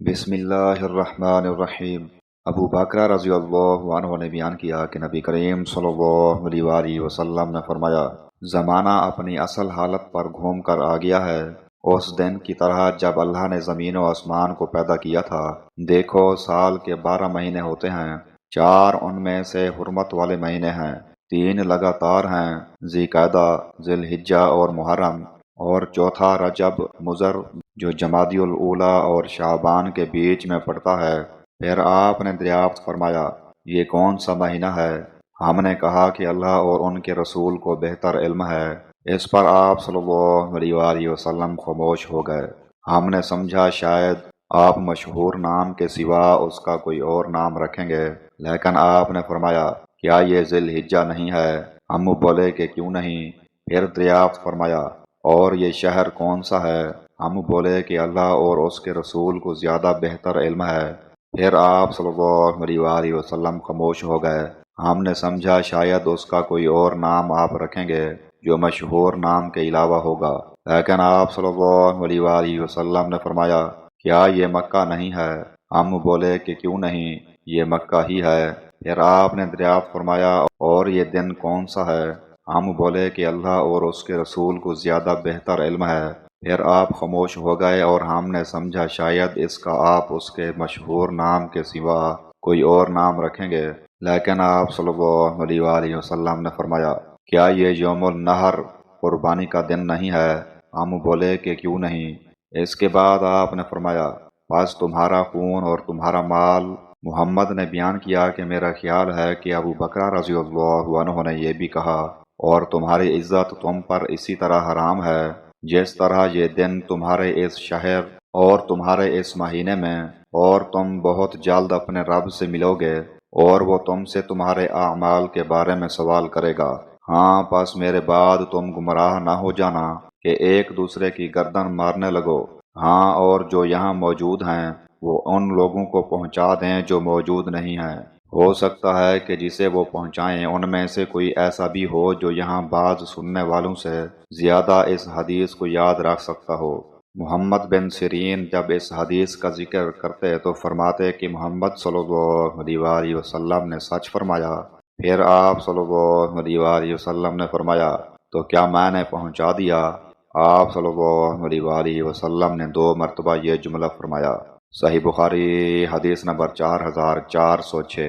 بسم اللہ الرحمن الرحیم۔ ابو بکر رضی اللہ عنہ نے بیان کیا کہ نبی کریم صلی اللہ علیہ وآلہ وسلم نے فرمایا، زمانہ اپنی اصل حالت پر گھوم کر آ گیا ہے، اس دن کی طرح جب اللہ نے زمین و آسمان کو پیدا کیا تھا۔ دیکھو، سال کے 12 مہینے ہوتے ہیں، 4 ان میں سے حرمت والے مہینے ہیں، 3 لگاتار ہیں، ذی القعدہ، ذی الحجہ اور محرم، اور چوتھا رجب مضر جو جمادی الاولیٰ اور شعبان کے بیچ میں پڑتا ہے۔ پھر آپ نے دریافت فرمایا، یہ کون سا مہینہ ہے؟ ہم نے کہا کہ اللہ اور ان کے رسول کو بہتر علم ہے۔ اس پر آپ صلی اللہ علیہ وآلہ وسلم خاموش ہو گئے۔ ہم نے سمجھا شاید آپ مشہور نام کے سوا اس کا کوئی اور نام رکھیں گے، لیکن آپ نے فرمایا، کیا یہ ذی الحجہ نہیں ہے؟ ہم بولے کہ کیوں نہیں؟ پھر دریافت فرمایا، اور یہ شہر کون سا ہے؟ ہم بولے کہ اللہ اور اس کے رسول کو زیادہ بہتر علم ہے۔ پھر آپ صلی اللہ علیہ وآلہ وسلم خاموش ہو گئے۔ ہم نے سمجھا شاید اس کا کوئی اور نام آپ رکھیں گے جو مشہور نام کے علاوہ ہوگا، لیکن آپ صلی اللہ علیہ وآلہ وسلم نے فرمایا، کیا یہ مکہ نہیں ہے؟ ہم بولے کہ کیوں نہیں، یہ مکہ ہی ہے۔ پھر آپ نے دریافت فرمایا، اور یہ دن کون سا ہے؟ ہم بولے کہ اللہ اور اس کے رسول کو زیادہ بہتر علم ہے۔ پھر آپ خاموش ہو گئے اور ہم نے سمجھا شاید اس کا آپ اس کے مشہور نام کے سوا کوئی اور نام رکھیں گے، لیکن آپ صلی اللہ علیہ وآلہ وسلم نے فرمایا، کیا یہ یوم النحر قربانی کا دن نہیں ہے؟ ہم بولے کہ کیوں نہیں؟ اس کے بعد آپ نے فرمایا، پس تمہارا خون اور تمہارا مال۔ محمد نے بیان کیا کہ میرا خیال ہے کہ ابو بکر رضی اللہ عنہ نے یہ بھی کہا، اور تمہاری عزت تم پر اسی طرح حرام ہے جس طرح یہ دن تمہارے اس شہر اور تمہارے اس مہینے میں، اور تم بہت جلد اپنے رب سے ملو گے، اور وہ تم سے تمہارے اعمال کے بارے میں سوال کرے گا۔ ہاں، پس میرے بعد تم گمراہ نہ ہو جانا کہ ایک دوسرے کی گردن مارنے لگو۔ ہاں، اور جو یہاں موجود ہیں وہ ان لوگوں کو پہنچا دیں جو موجود نہیں ہیں۔ ہو سکتا ہے کہ جسے وہ پہنچائیں ان میں سے کوئی ایسا بھی ہو جو یہاں بعض سننے والوں سے زیادہ اس حدیث کو یاد رکھ سکتا ہو۔ محمد بن سیرین جب اس حدیث کا ذکر کرتے تو فرماتے کہ محمد صلی اللہ علیہ وآلہ وسلم نے سچ فرمایا۔ پھر آپ صلی اللہ علیہ وآلہ وسلم نے فرمایا، تو کیا میں نے پہنچا دیا؟ آپ صلی اللہ علیہ وآلہ وسلم نے 2 مرتبہ یہ جملہ فرمایا۔ صحیح بخاری حدیث نمبر 4406۔